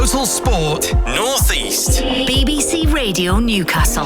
Total Sport North East. BBC Radio Newcastle.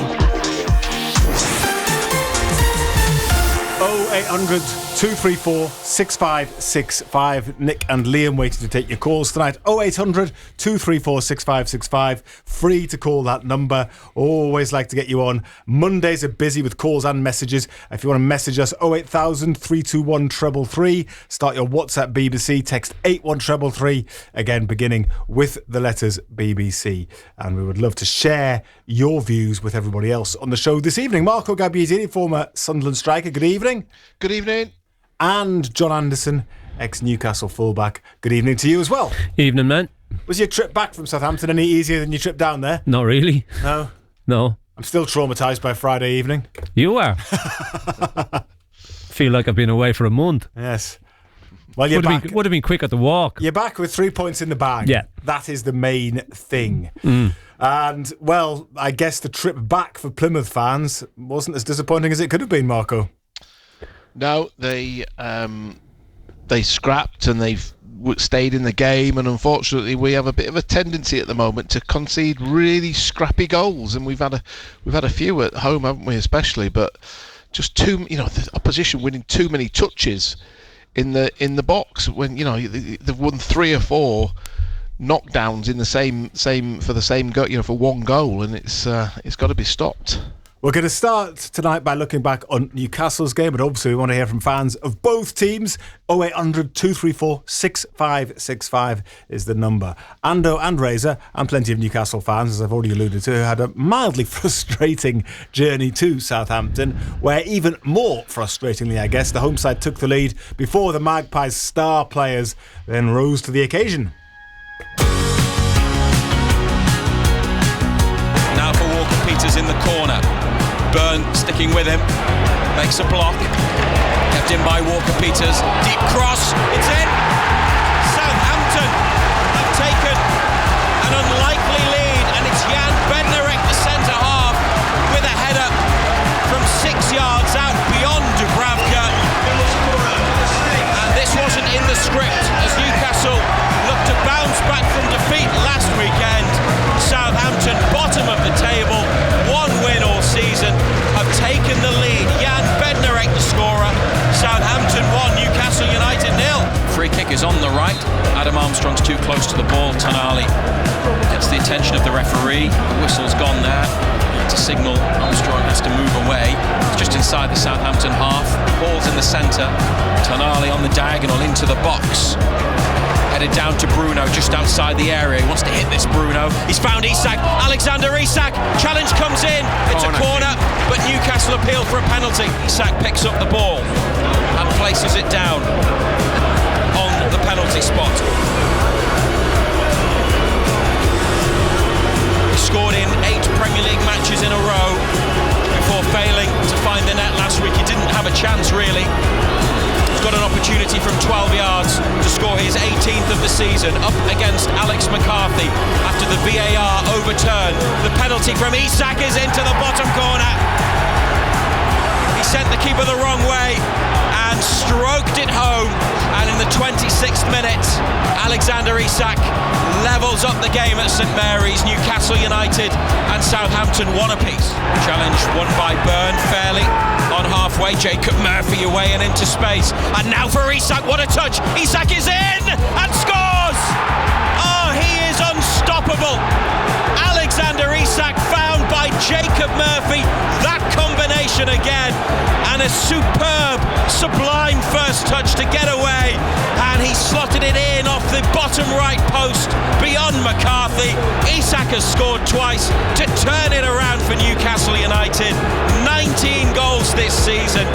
0800 234 6565. Nick and Liam waiting to take your calls tonight. 0800 234 6565. Free to call that number. Always like to get you on. Mondays are busy with calls and messages. If you want to message us, 08000 321 333. Start your WhatsApp BBC. Text 81333. Again, beginning with the letters BBC. And we would love to share your views with everybody else on the show this evening. Marco Gabbiadini, former Sunderland striker. Good evening. Good evening. And John Anderson, ex-Newcastle fullback. Good evening to you as well. Evening, man. Was your trip back from Southampton any easier than your trip down there? Not really. No? I'm still traumatised by Friday evening. You are? Feel like I've been away for a month. Yes. Well, you're back. Would have been quick at the walk. You're back with 3 points in the bag. Yeah. That is the main thing. And, well, I guess the trip back for Plymouth fans wasn't as disappointing as it could have been, Marco. No, they scrapped and they've stayed in the game, and unfortunately we have a bit of a tendency at the moment to concede really scrappy goals, and we've had a few at home, haven't we, especially, but just the opposition winning too many touches in the box when they've won 3 or 4 knockdowns in the same for the same goal, for one goal, and it's got to be stopped. We're going to start tonight by looking back on Newcastle's game, but obviously we want to hear from fans of both teams. 0800 234 6565 is the number. Ando and Razor, and plenty of Newcastle fans, as I've already alluded to, had a mildly frustrating journey to Southampton, where even more frustratingly, I guess, the home side took the lead before the Magpies' star players then rose to the occasion. Now for Walker-Peters in the corner. Byrne sticking with him, makes a block, kept in by Walker-Peters, deep cross, it's in! Southampton have taken an unlikely lead, and it's Jan Bednarek, the centre half, with a header from 6 yards out beyond Dubravka. And this wasn't in the script as Newcastle looked to bounce back from defeat last weekend. Southampton, bottom of the table, 1 win all season, have taken the lead. Jan Bednarek, the scorer. Southampton 1, Newcastle United 0. Free kick is on the right. Adam Armstrong's too close to the ball. Tonali gets the attention of the referee. The whistle's gone there. To signal Armstrong has to move away. It's just inside the Southampton half. Ball's in the centre. Tonali on the diagonal into the box. Headed down to Bruno just outside the area. He wants to hit this Bruno. He's found Isak. Alexander Isak. Challenge comes in. It's a corner, but Newcastle appeal for a penalty. Isak picks up the ball and places it down on the penalty spot. He scored in 8 Premier League matches in a row before failing to find the net last week. He didn't have a chance really. Got an opportunity from 12 yards to score his 18th of the season up against Alex McCarthy after the VAR overturned. The penalty from Isak is into the bottom corner. He sent the keeper the wrong way and stroked it home, and in the 26th minute Alexander Isak levels up the game at St Mary's. Newcastle United and Southampton 1 apiece. Challenge won by Byrne fairly on halfway. Jacob Murphy away and into space, and now for Isak. What a touch! Isak is in and scores! Oh, he is unstoppable. Alexander Isak found by Jacob Murphy. That combination again, and a superb, sublime first touch to get away, and he slotted it in off the bottom right post beyond McCarthy. Isak has scored twice to turn it around for Newcastle United. 19 goals this season.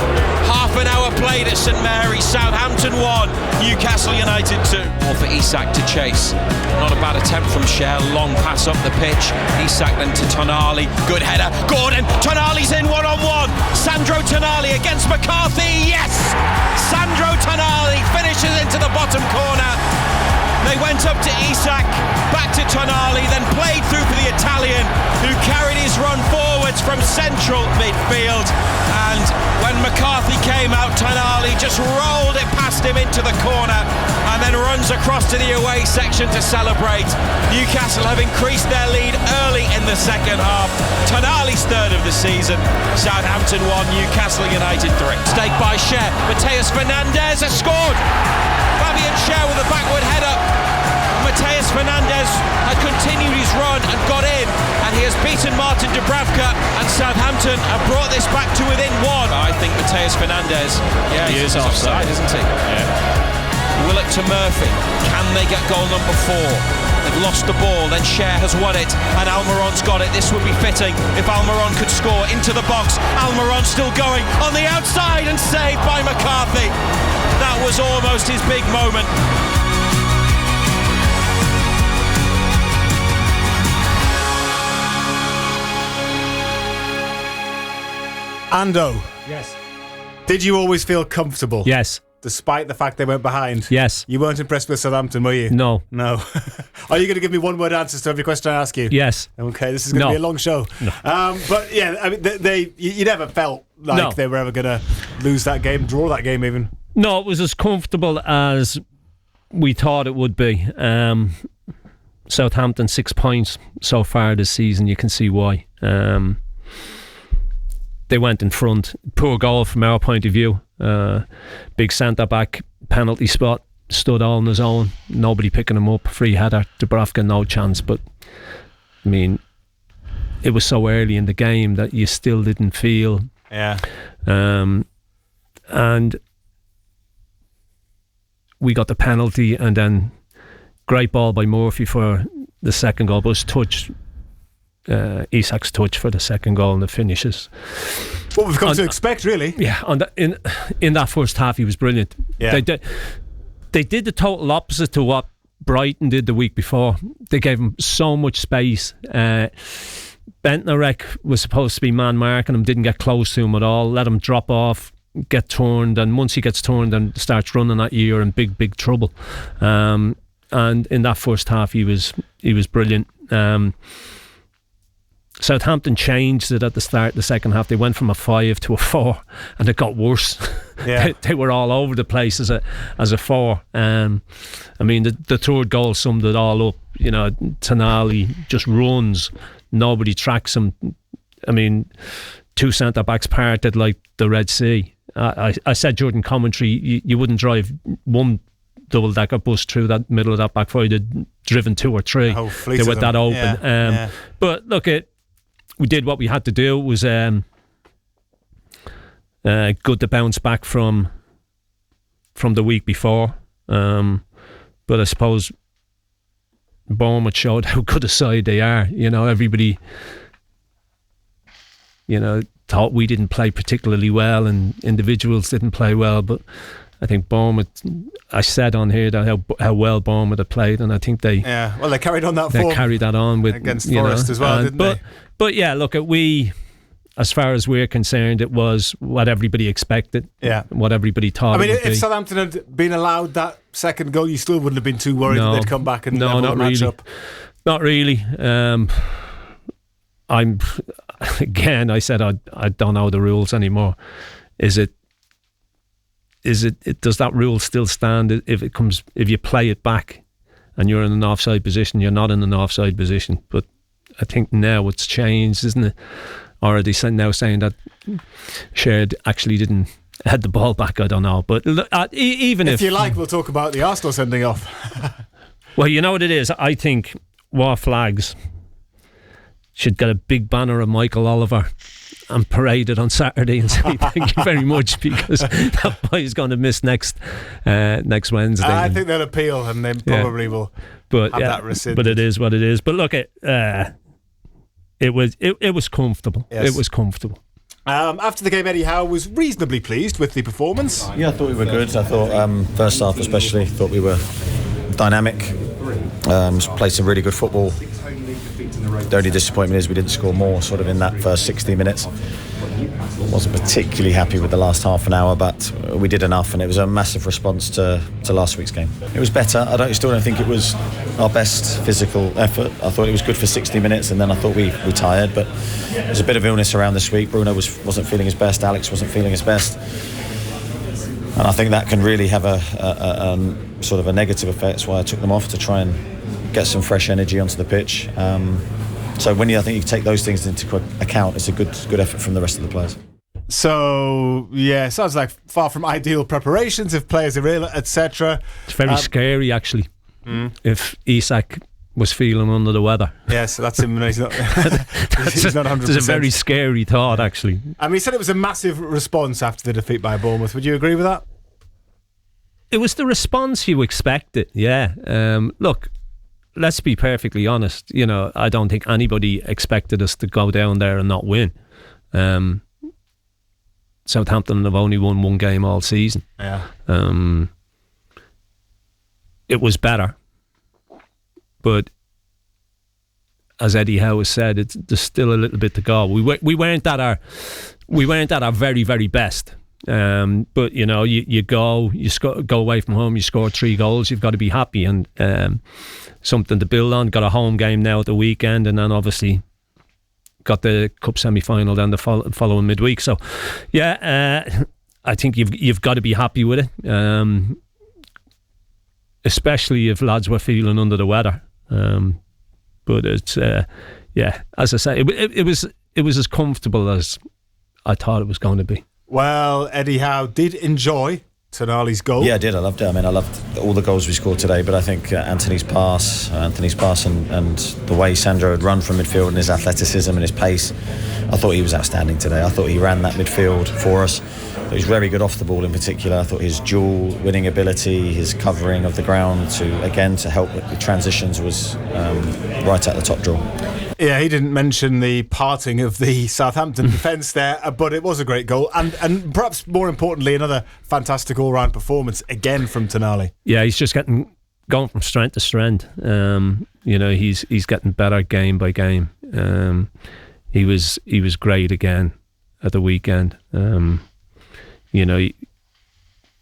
Half an hour played at St Mary's. Southampton 1, Newcastle United 2. All for Isak to chase. Not a bad attempt from Shell. Long pass up the pitch. Isak then to Tonali. Good header. Gordon. Tonali's in 1-on-1. Sandro Tonali against McCarthy. Yes! Sandro Tonali finishes into the bottom corner. They went up to Isak, back to Tonali, then played through for the Italian, who carried his run forwards from central midfield. And when McCarthy came out, Tonali just rolled it past him into the corner and then runs across to the away section to celebrate. Newcastle have increased their lead early in the second half. Tonali's third of the season. Southampton 1, Newcastle United 3. Stake by Cher. Mateus Fernandes has scored. Fabian Cher with a backward header. Mateus Fernandes had continued his run and got in, and he has beaten Martin Dubravka, and Southampton have brought this back to within one. I think Mateus Fernandes, he's offside, isn't he? Yeah. Willett to Murphy. Can they get goal number 4? They've lost the ball, then Cher has won it, and Almiron's got it. This would be fitting if Almiron could score into the box. Almiron still going on the outside and saved by McCarthy. That was almost his big moment. Ando. Yes. Did you always feel comfortable? Yes. Despite the fact they went behind? Yes. You weren't impressed with Southampton, were you? No. No. Are you going to give me one-word answers to every question I ask you? Yes. Okay, this is going to be a long show. No. But yeah, I mean, you never felt like they were ever going to lose that game, draw that game even. No, it was as comfortable as we thought it would be. Southampton 6 points so far this season. You can see why. They went in front. Poor goal from our point of view. Big centre-back penalty spot. Stood all on his own. Nobody picking him up. Free header. Dubravka, no chance. But, I mean, it was so early in the game that you still didn't feel. Yeah. And we got the penalty, and then great ball by Murphy for the second goal. But it was touch. Isak's touch for the second goal and the finishes. What we've come to expect, really. Yeah, in that first half, he was brilliant. Yeah. They did the total opposite to what Brighton did the week before. They gave him so much space. Bentnarek was supposed to be man marking him, didn't get close to him at all. Let him drop off, get turned, and once he gets turned and starts running at you, you're in big trouble. And in that first half, he was brilliant. Southampton changed it at the start of the second half. They went from a 5 to a 4, and it got worse. Yeah. they were all over the place as a 4. I mean, the third goal summed it all up. You know, Tonali just runs. Nobody tracks him. I mean, 2 centre-backs parted like the Red Sea. I said during commentary, you wouldn't drive one double-decker bus through that middle of that back 4. You'd driven 2 or 3. They were that open. But look, we did what we had to do. It was good to bounce back from the week before. But I suppose Bournemouth showed how good a side they are. You know, everybody, thought we didn't play particularly well and individuals didn't play well. But I think Bournemouth, I said on here that how well Bournemouth had played, and I think they carried on that form. They carried that on with against Forest as well, didn't they? But yeah, look, as far as we're concerned, it was what everybody expected. Yeah, what everybody thought. I mean, it would if be. Southampton had been allowed that second goal, you still wouldn't have been too worried that they'd come back and level the match up. Not really. I said I don't know the rules anymore. Does that rule still stand if you play it back and you're in an offside position? You're not in an offside position. But I think now it's changed, isn't it? Or are they now saying that Sherd actually didn't head the ball back? I don't know. But even if you like, we'll talk about the Arsenal sending off. Well, you know what it is. I think War Flags should get a big banner of Michael Oliver and parade it on Saturday and say thank you very much, because that boy is going to miss next Wednesday. I think they'll appeal and they probably will have that rescinded. But it is what it is. But look, it was comfortable. Yes. It was comfortable. After the game, Eddie Howe was reasonably pleased with the performance. Yeah, I thought we were good. I thought first half especially, thought we were dynamic, played some really good football. The only disappointment is we didn't score more sort of in that first 60 minutes. Wasn't particularly happy with the last half an hour, but we did enough, and it was a massive response to last week's game. It was better. Still don't think it was our best physical effort. I thought it was good for 60 minutes, and then I thought we tired, but there's a bit of illness around this week. Bruno wasn't feeling his best, Alex wasn't feeling his best, and I think that can really have a sort of a negative effect. That's why I took them off, to try and get some fresh energy onto the pitch. So I think you take those things into account, it's a good effort from the rest of the players. So, yeah, sounds like far from ideal preparations if players are ill, etc. It's very scary, actually, if Isak was feeling under the weather. Yes, that's him. He's not 100%. It's a very scary thought, actually. I mean, he said it was a massive response after the defeat by Bournemouth. Would you agree with that? It was the response you expected, yeah. Look, let's be perfectly honest. I don't think anybody expected us to go down there and not win. Southampton have only won one game all season. Yeah. It was better, but as Eddie Howe has said, there's still a little bit to go. We weren't at our very, very best. But you go away from home, you score 3 goals, you've got to be happy, and something to build on. Got a home game now at the weekend, and then obviously got the cup semi-final then the following midweek. So yeah, I think you've got to be happy with it, especially if lads were feeling under the weather. But it's as I say, it was as comfortable as I thought it was going to be. Well, Eddie Howe did enjoy Tonali's goal. Yeah, I did. I loved it. I mean, I loved all the goals we scored today, but I think Anthony's pass and the way Sandro had run from midfield and his athleticism and his pace, I thought he was outstanding today. I thought he ran that midfield for us. He was very good off the ball in particular. I thought his dual winning ability, his covering of the ground to help with the transitions was right at the top draw. Yeah, he didn't mention the parting of the Southampton defence there, but it was a great goal, and perhaps more importantly, another fantastic all-round performance again from Tonali. Yeah, he's just going from strength to strength. He's getting better game by game. He was great again at the weekend.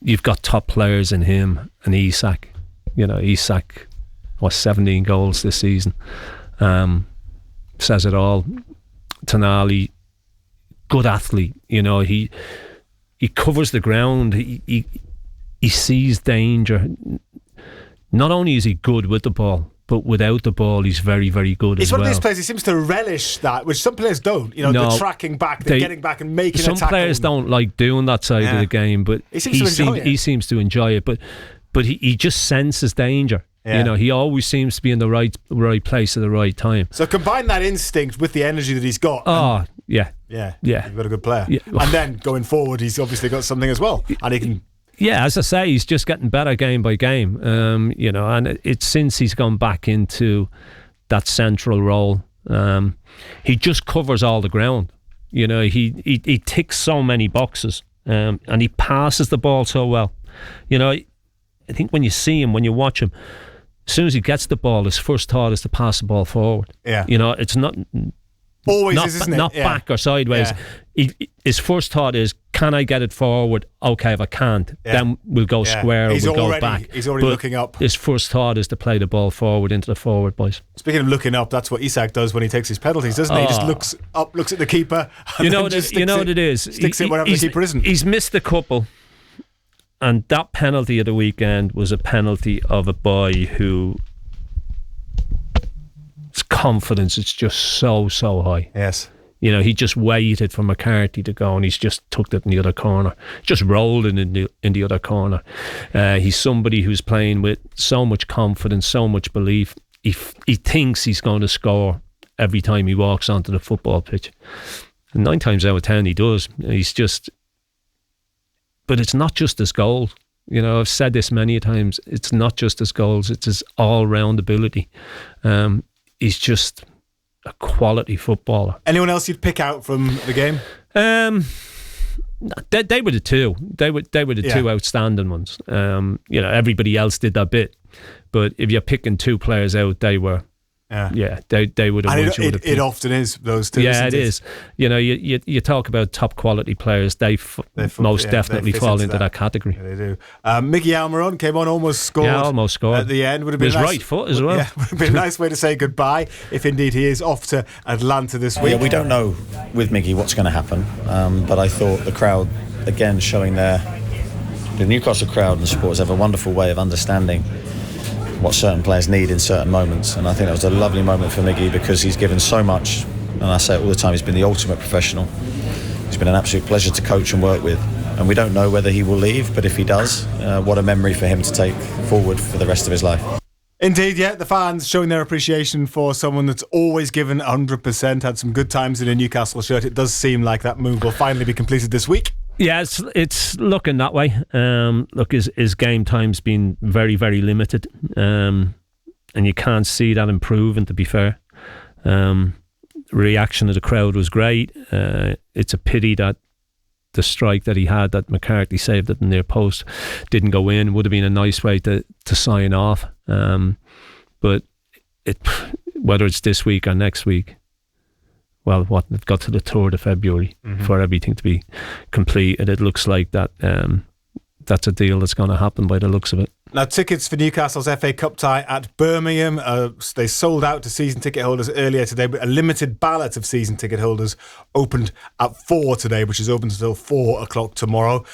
You've got top players in him and Isak. Isak was 17 goals this season. Says it all. Tonali, good athlete. He covers the ground. He sees danger. Not only is he good with the ball, but without the ball, he's very, very good as well. He's one of these players, he seems to relish that, which some players don't. The tracking back, the getting back and making a tackle. Some players don't like doing that side of the game, but he seems to enjoy it. But he just senses danger. Yeah. He always seems to be in the right place at the right time. So combine that instinct with the energy that he's got. Oh, yeah. You've got a good player. Yeah. And then going forward, he's obviously got something as well, and he can. Yeah, as I say, he's just getting better game by game. And it's since he's gone back into that central role. He just covers all the ground. He ticks so many boxes, and he passes the ball so well. I think when you see him, when you watch him, as soon as he gets the ball, his first thought is to pass the ball forward. Yeah. It's not always isn't it? Not back or sideways. Yeah. His first thought is, can I get it forward? Okay, if I can't, then we'll go square or we'll go back. He's already looking up. His first thought is to play the ball forward into the forward boys. Speaking of looking up, that's what Isak does when he takes his penalties, doesn't he? He just looks up, looks at the keeper. And what it is? Sticks it wherever the keeper isn't. He's missed a couple. And that penalty of the weekend was a penalty of a boy who his confidence is just so high. Yes. He just waited for McCarthy to go and he's just tucked it in the other corner. Just rolled it in the other corner. He's somebody who's playing with so much confidence, so much belief. He thinks he's going to score every time he walks onto the football pitch. And 9 times out of 10 he does. He's just... But it's not just his goals. I've said this many times. It's not just his goals. It's his all-round ability. He's just a quality footballer. Anyone else you'd pick out from the game? They were the two. They were the two outstanding ones. Everybody else did their bit. But if you're picking two players out, they were they would have won. It often is those two. Yeah, it is. You know, you talk about top quality players. They most definitely fall into that category. Yeah, they do. Mickey Almiron came on, almost scored. Yeah, almost scored at the end. Would have been his right foot as well. Yeah, would have been a nice way to say goodbye if indeed he is off to Atlanta this week. Yeah, we don't know with Mickey what's going to happen, but I thought the crowd again showing the Newcastle crowd and the supporters have a wonderful way of understanding what certain players need in certain moments, and I think that was a lovely moment for Miggy because he's given so much, and I say it all the time, he's been the ultimate professional. He's been an absolute pleasure to coach and work with, and we don't know whether he will leave, but if he does, what a memory for him to take forward for the rest of his life. Indeed, yeah, the fans showing their appreciation for someone that's always given 100%, had some good times in a Newcastle shirt. It does seem like that move will finally be completed this week. Yeah, it's looking that way. Look, his game time's been very, very limited, and you can't see that improving, to be fair. Reaction of the crowd was great. It's a pity that the strike that he had, that McCarthy saved it in their post, didn't go in. Would have been a nice way to sign off. But whether it's this week or next week, well, they've got to the 3rd of February for everything to be complete, and it looks like that that's a deal that's going to happen by the looks of it. Now, tickets for Newcastle's FA Cup tie at Birmingham, they sold out to season ticket holders earlier today, but a limited ballot of season ticket holders opened at 4 today, which is open until 4 o'clock tomorrow.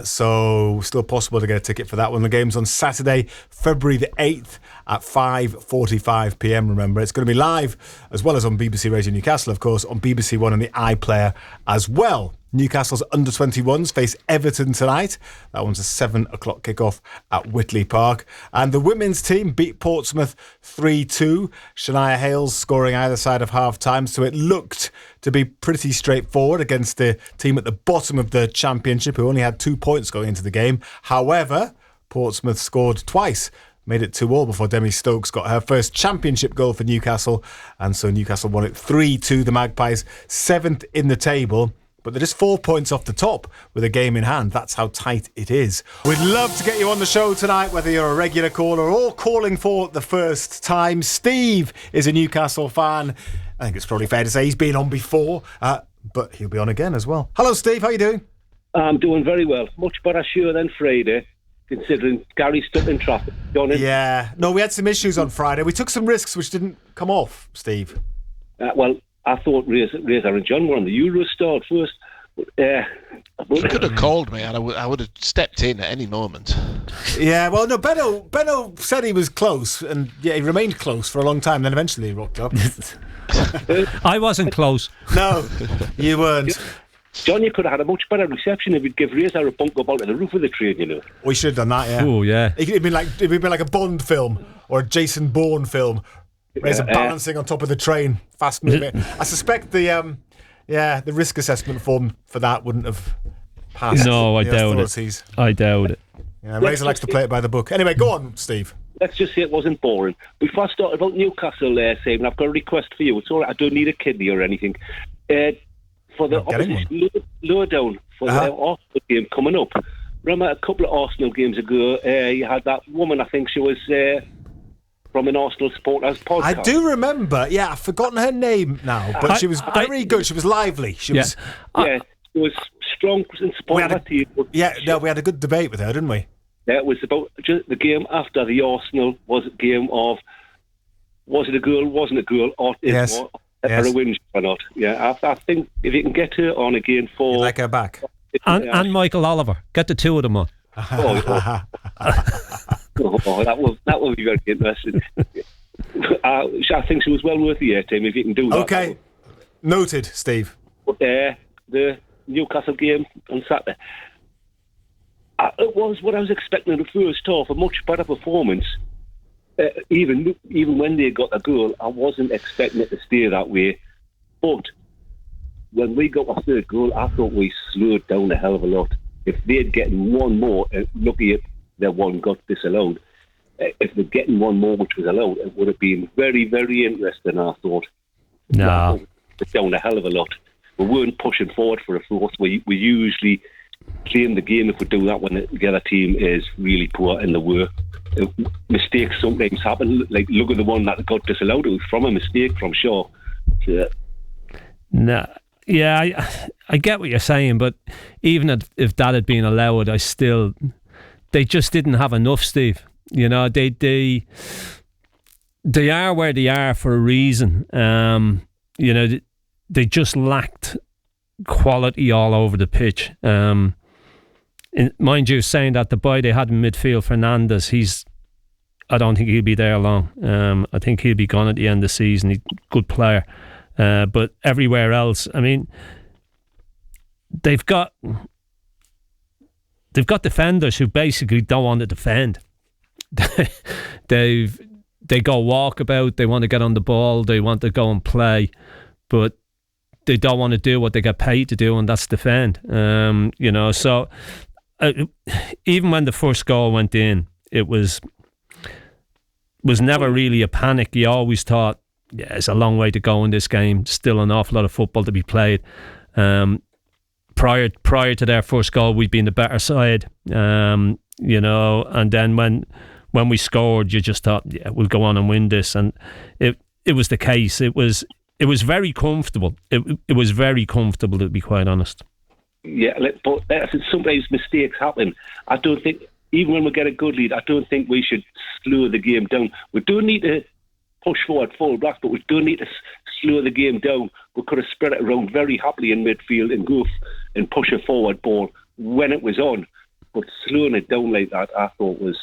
So still possible to get a ticket for that one. The game's on Saturday, February the 8th at 5:45 p.m. Remember, it's going to be live as well as on BBC Radio Newcastle, of course, on BBC One and the iPlayer as well. Newcastle's under-21s face Everton tonight. That one's a 7 o'clock kickoff at Whitley Park. And the women's team beat Portsmouth 3-2. Shania Hales scoring either side of half-time, so it looked to be pretty straightforward against the team at the bottom of the Championship, who only had 2 points going into the game. However, Portsmouth scored twice, made it 2-2 before Demi Stokes got her first Championship goal for Newcastle, and so Newcastle won it 3-2. The Magpies 7th in the table, but they're just 4 points off the top with a game in hand. That's how tight it is. We'd love to get you on the show tonight, whether you're a regular caller or calling for the first time. Steve is a Newcastle fan. I think it's probably fair to say he's been on before, but he'll be on again as well. Hello, Steve. How are you doing? I'm doing very well. Much better sure than Friday, considering Gary stuck in traffic. Yeah. No, we had some issues on Friday. We took some risks which didn't come off, Steve. Well, I thought Razor and John were on the Eurostar first. You could have called me and I would have stepped in at any moment. Yeah, well, no, Benno said he was close, and yeah, he remained close for a long time, then eventually he rocked up. I wasn't close. No, you weren't. John, you could have had a much better reception if you'd give Razor a bunk up out of the roof of the train, you know. We should have done that, yeah. Oh, yeah. It'd been like a Bond film or a Jason Bourne film. Razor balancing on top of the train, fast moving. I suspect the risk assessment form for that wouldn't have passed. No, I doubt it. I doubt it. Yeah, Razor likes to play it by the book. Anyway, go on, Steve. Let's just say it wasn't boring. Before I started about Newcastle saying I've got a request for you. It's all right, I don't need a kidney or anything. For the opposition lower down for the Arsenal game coming up. Remember a couple of Arsenal games ago, you had that woman, I think she was from an Arsenal supporters podcast. I do remember, yeah, I've forgotten her name now, but she was very good. She was lively. She was was strong in support of her team. Yeah, no, we had a good debate with her, didn't we? Yeah, it was about just the game after the Arsenal was a game of was it a goal, wasn't a goal, or a win or not. Yeah, I think if you can get her on again for... You'd like her back. And Michael Oliver. Get the two of them on. That will be very interesting. I think she was well worth the airtime if you can do that. Okay, noted, Steve. The Newcastle game on Saturday. It was what I was expecting in the first half, a much better performance. Even when they got a goal, I wasn't expecting it to stay that way. But when we got our third goal, I thought we slowed down a hell of a lot. If they'd gotten one more, lucky if their one got disallowed, if they'd gotten one more which was allowed, it would have been very, very interesting, I thought. No. Down a hell of a lot. We weren't pushing forward for a fourth. We usually claim the game if we do that when the other team is really poor in the work. mistakes sometimes happen. Like, look at the one that got disallowed. It was from a mistake from Shaw. So, no. Yeah, I get what you're saying, but even if that had been allowed, they just didn't have enough, Steve. You know, they are where they are for a reason. You know, they just lacked quality all over the pitch. Mind you, saying that the boy they had in midfield, Fernandes, I don't think he'll be there long. I think he'll be gone at the end of the season. He's a good player. But everywhere else, I mean, they've got defenders who basically don't want to defend. They go walkabout. They want to get on the ball. They want to go and play, but they don't want to do what they get paid to do, and that's defend. You know, so even when the first goal went in, it was never really a panic. You always thought, yeah, it's a long way to go in this game. Still an awful lot of football to be played. Prior to their first goal, we'd been the better side. You know, and then when we scored, you just thought, yeah, we'll go on and win this, and it was the case. It was very comfortable. It was very comfortable, to be quite honest. Yeah, but sometimes mistakes happen. I don't think, even when we get a good lead, I don't think we should slow the game down. We don't need to push forward full blast, but we don't need to slow the game down. We could have spread it around very happily in midfield and go and push a forward ball when it was on. But slowing it down like that, I thought was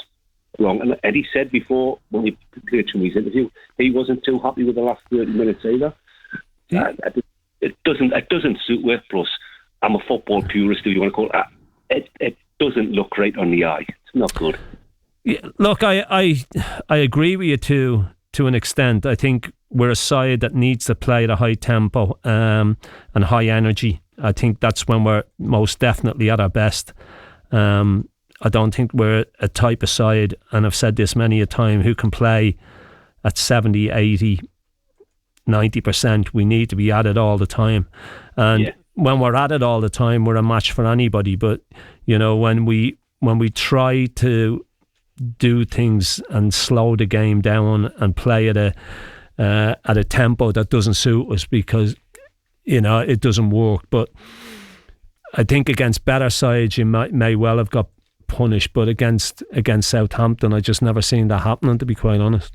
wrong. And Eddie said before, when we played his interview, he wasn't too happy with the last 30 minutes either. Yeah. It doesn't suit me. Plus, I'm a football purist, if you want to call it. It doesn't look right on the eye. It's not good. Yeah, look, I agree with you to an extent. I think we're a side that needs to play at a high tempo and high energy. I think that's when we're most definitely at our best. I don't think we're a type of side, and I've said this many a time, who can play at 70, 80, 90%. We need to be at it all the time. And when we're at it all the time, we're a match for anybody. But, you know, when we try to do things and slow the game down and play at a tempo that doesn't suit us, because, you know, it doesn't work. But I think against better sides you may well have got punished, but against Southampton, I just never seen that happening, to be quite honest.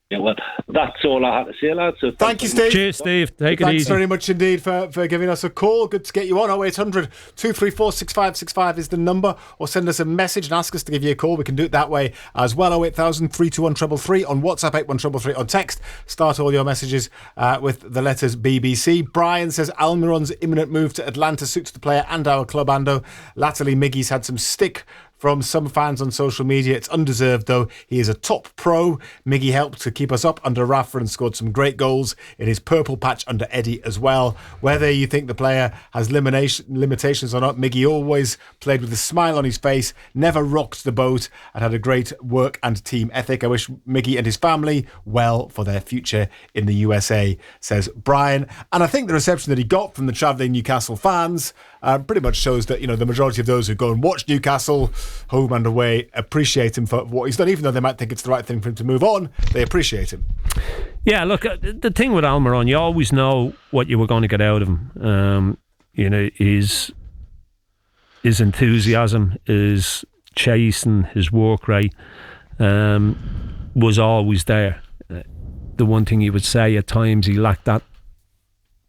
Yeah, well, that's all I had to say, lads. So thank you, Steve. Cheers, Steve. Take it easy. Thanks very much indeed for giving us a call. Good to get you on. 0800 234 6565 is the number, or send us a message and ask us to give you a call. We can do it that way as well. 08000 321 333 on WhatsApp, 81333 on text. Start all your messages with the letters BBC. Brian says Almiron's imminent move to Atlanta suits the player and our club, Ando. Latterly, Miggy's had some stick from some fans on social media. It's undeserved, though. He is a top pro. Miggy helped to keep us up under Rafa and scored some great goals in his purple patch under Eddie as well. Whether you think the player has limitations or not, Miggy always played with a smile on his face, never rocked the boat, and had a great work and team ethic. I wish Miggy and his family well for their future in the USA, says Brian. And I think the reception that he got from the travelling Newcastle fans pretty much shows that, you know, the majority of those who go and watch Newcastle, home and away, appreciate him for what he's done. Even though they might think it's the right thing for him to move on, they appreciate him. Yeah, look, the thing with Almiron, you always know what you were going to get out of him. You know, his enthusiasm, his chasing, his work rate was always there. The one thing he would say at times, he lacked that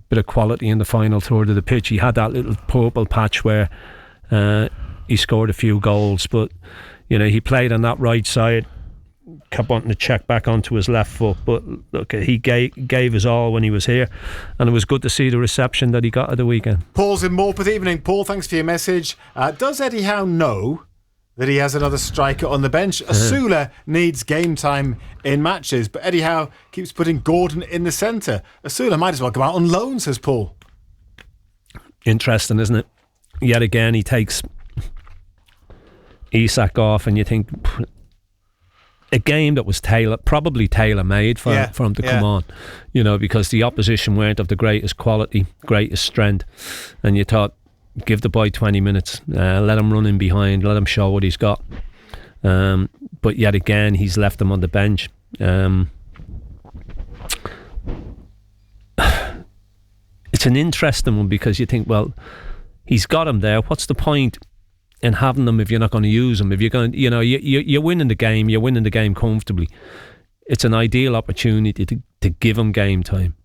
bit of quality in the final third of the pitch. He had that little purple patch where he scored a few goals, but, you know, he played on that right side, kept wanting to check back onto his left foot, but look, he gave us all when he was here, and it was good to see the reception that he got at the weekend. Paul's in Morpeth. Evening, Paul, thanks for your message. Does Eddie Howe know that he has another striker on the bench? Asula needs game time in matches, but Eddie Howe keeps putting Gordon in the centre. Asula might as well go out on loan, says Paul. Interesting, isn't it? Yet again, he takes Isak off, and you think a game that was probably tailor-made for him to come on, you know, because the opposition weren't of the greatest quality, greatest strength, and you thought, give the boy 20 minutes, let him run in behind, let him show what he's got. But yet again, he's left them on the bench. It's an interesting one because you think, well, he's got him there. What's the point in having them if you're not going to use them? If you're going, you're winning the game. You're winning the game comfortably. It's an ideal opportunity to give him game time.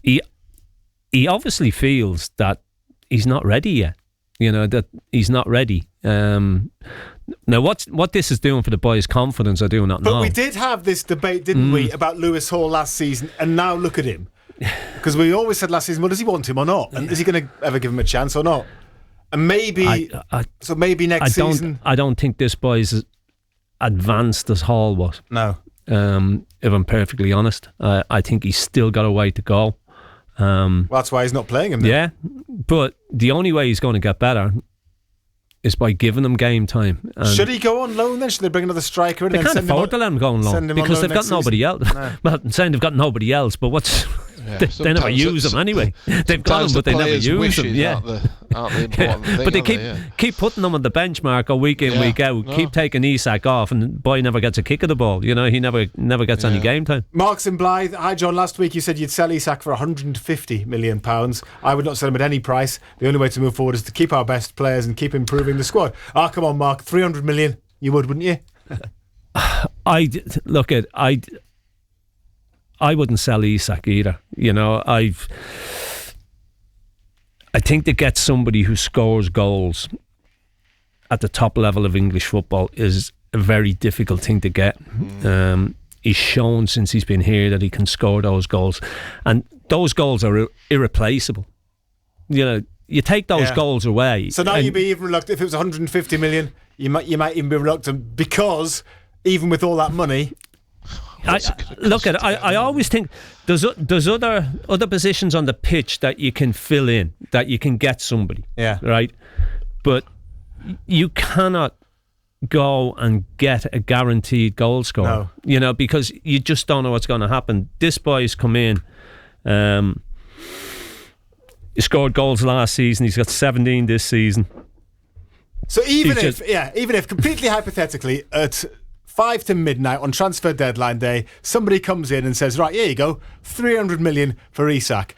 He obviously feels that he's not ready yet. That he's not ready. Now, what this is doing for the boys' confidence, I do not know. But we did have this debate, didn't we, about Lewis Hall last season, and now look at him. Because we always said last season, well, does he want him or not? And is he going to ever give him a chance or not? And maybe, maybe next season. I don't think this boy's as advanced as Hall was. No. If I'm perfectly honest, I think he's still got a way to go. Well, that's why he's not playing him then. Yeah, but the only way he's going to get better is by giving him game time. Should he go on loan then? Should they bring another striker in? They can't afford to let him go on loan because they've got nobody else. No. Well, I'm saying they've got nobody else, but they never use them anyway. They've got them, but they never use them. Yeah, aren't the important thing, but they keep putting them on the benchmark week in, week out. No. Keep taking Isak off, and the boy never gets a kick of the ball. He never gets any game time. Mark's in Blythe. Hi, John. Last week you said you'd sell Isak for £150 million. I would not sell him at any price. The only way to move forward is to keep our best players and keep improving the squad. Come on, Mark. 300 million. You would, wouldn't you? I wouldn't sell Isak either. I think to get somebody who scores goals at the top level of English football is a very difficult thing to get. He's shown since he's been here that he can score those goals, and those goals are irreplaceable. You take those goals away. So now you'd be even reluctant if it was 150 million. You might even be reluctant because even with all that money. I always think there's other positions on the pitch that you can fill in, that you can get somebody. Yeah. Right. But you cannot go and get a guaranteed goal scorer. No. Because you just don't know what's going to happen. This boy's come in. He scored goals last season. He's got 17 this season. So even if completely hypothetically at 5 to midnight on transfer deadline day, somebody comes in and says, right, here you go, 300 million for Isak.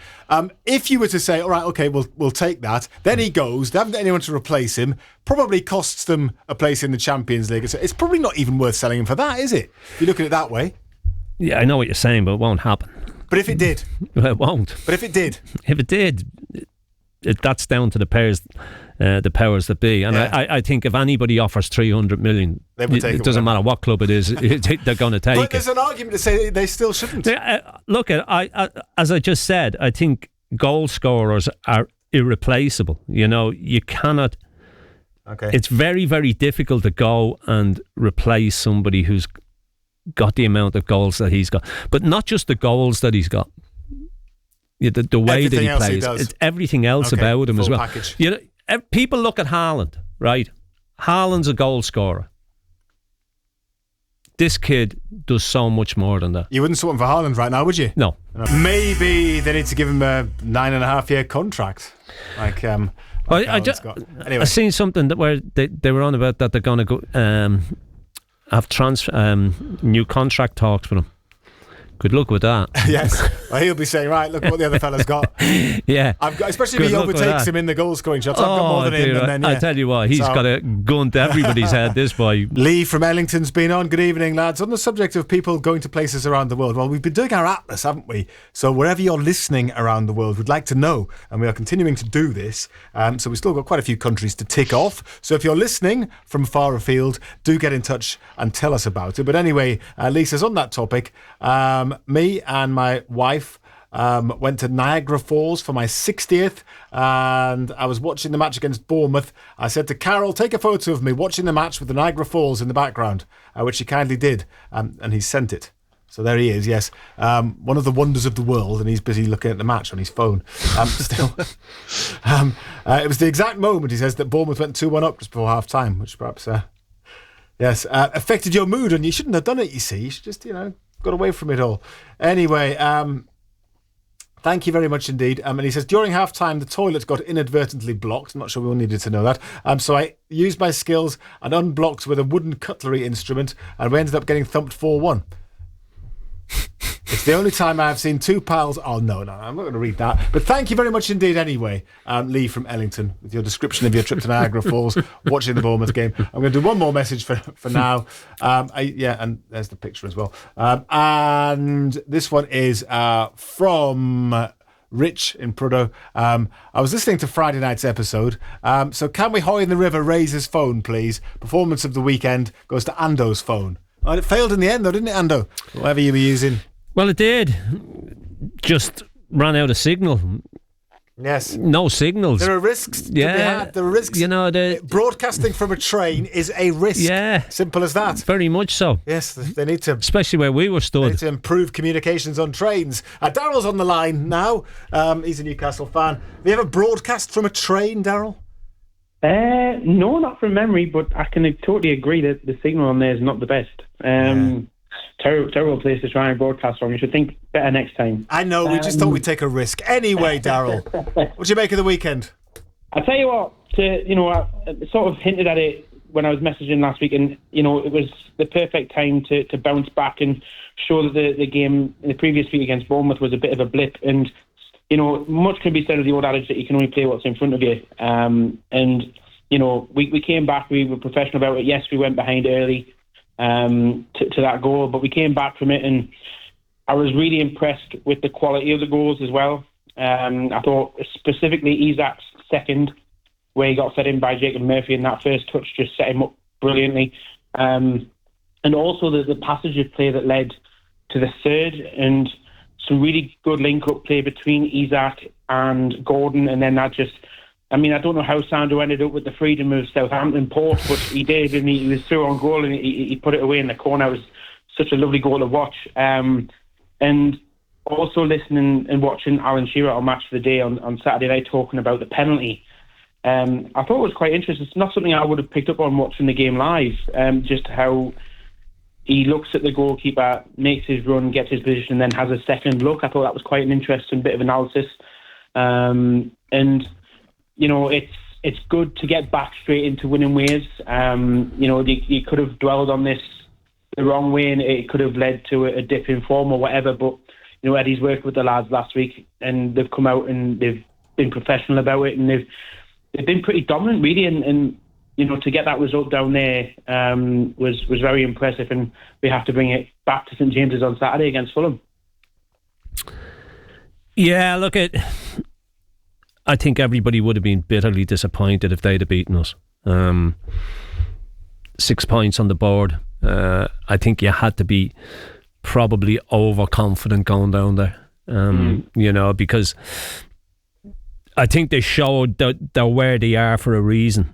If you were to say, all right, okay, we'll take that, then he goes, they haven't got anyone to replace him, probably costs them a place in the Champions League. So it's probably not even worth selling him for that, is it? If you look at it that way. Yeah, I know what you're saying, but it won't happen. But if it did? It won't. But if it did? If it did, that's down to the powers that be. And I think if anybody offers 300 million, it doesn't matter what club it is, they're going to take it. But there's an argument to say they still shouldn't. Look, as I just said, I think goal scorers are irreplaceable. You cannot. Okay. It's very, very difficult to go and replace somebody who's got the amount of goals that he's got, but not just the goals that he's got. The way everything that he plays, it's everything else about him as well. Package. People look at Haaland, right? Haaland's a goal scorer. This kid does so much more than that. You wouldn't swap him for Haaland right now, would you? No. Maybe they need to give him a 9.5-year contract. I seen something where they were on about that they're going to go have new contract talks with him. Good luck with that. Yes. Well, he'll be saying, right, look what the other fella's got. Yeah. Especially if he overtakes him in the goal scoring shots. I've got more than him. And then, I tell you what, he's got a gun to everybody's head, this boy. Lee from Ellington's been on. Good evening, lads. On the subject of people going to places around the world, well, we've been doing our atlas, haven't we? So wherever you're listening around the world, we'd like to know. And we are continuing to do this. So we've still got quite a few countries to tick off. So if you're listening from far afield, do get in touch and tell us about it. But anyway, Lisa's on that topic. Me and my wife went to Niagara Falls for my 60th, and I was watching the match against Bournemouth. I said to Carol, take a photo of me watching the match with the Niagara Falls in the background, which she kindly did, and he sent it. So there he is, yes. One of the wonders of the world, and he's busy looking at the match on his phone. Still, it was the exact moment, he says, that Bournemouth went 2-1 up just before half-time, which perhaps, affected your mood, and you shouldn't have done it, you see. You should just, got away from it all. Anyway, Thank you very much indeed. And he says, during half-time, the toilet got inadvertently blocked. I'm not sure we all needed to know that. So I used my skills and unblocked with a wooden cutlery instrument, and we ended up getting thumped 4-1. It's the only time I've seen two pals. Oh, no, I'm not going to read that. But thank you very much indeed anyway, Lee from Ellington, with your description of your trip to Niagara Falls, watching the Bournemouth game. I'm going to do one more message for now. And there's the picture as well. And this one is from Rich in Prudhoe. I was listening to Friday night's episode. So can we Hoy in the River raise his phone, please? Performance of the weekend goes to Ando's phone. Oh, it failed in the end, though, didn't it, Ando? Whatever you were using. Well, it did. Just ran out of signal. Yes. No signals. There are risks to be had. There are risks. You know, broadcasting from a train is a risk. Yeah. Simple as that. Very much so. Yes, they need to. Especially where we were stood. They need to improve communications on trains. Daryl's on the line now. He's a Newcastle fan. Have you ever broadcast from a train, Daryl? No, not from memory, but I can totally agree that the signal on there is not the best. Terrible place to try and broadcast from. You should think better next time. I know, we just thought we'd take a risk. Anyway, Daryl, what do you make of the weekend? I'll tell you what, I sort of hinted at it when I was messaging last week, and, it was the perfect time to bounce back and show that the game in the previous week against Bournemouth was a bit of a blip, and much can be said of the old adage that you can only play what's in front of you. We came back, we were professional about it. Yes, we went behind early to that goal, but we came back from it, and I was really impressed with the quality of the goals as well. I thought specifically Isak's second, where he got fed in by Jacob Murphy, and that first touch just set him up brilliantly. And also the passage of play that led to the third, and some really good link-up play between Isak and Gordon, and then that just... I don't know how Sando ended up with the freedom of Southampton Port, but he did, and he was through on goal, and he put it away in the corner. It was such a lovely goal to watch. And also listening and watching Alan Shearer on Match of the Day on Saturday night talking about the penalty. I thought it was quite interesting. It's not something I would have picked up on watching the game live, just how he looks at the goalkeeper, makes his run, gets his position, and then has a second look. I thought that was quite an interesting bit of analysis. It's good to get back straight into winning ways. You could have dwelled on this the wrong way, and it could have led to a dip in form or whatever. But Eddie's worked with the lads last week, and they've come out and they've been professional about it, and they've been pretty dominant, really. And to get that result down there was very impressive, and we have to bring it back to St James's on Saturday against Fulham. Yeah, look, I think everybody would have been bitterly disappointed if they'd have beaten us. 6 points on the board. I think you had to be probably overconfident going down there. Because I think they showed that they're where they are for a reason.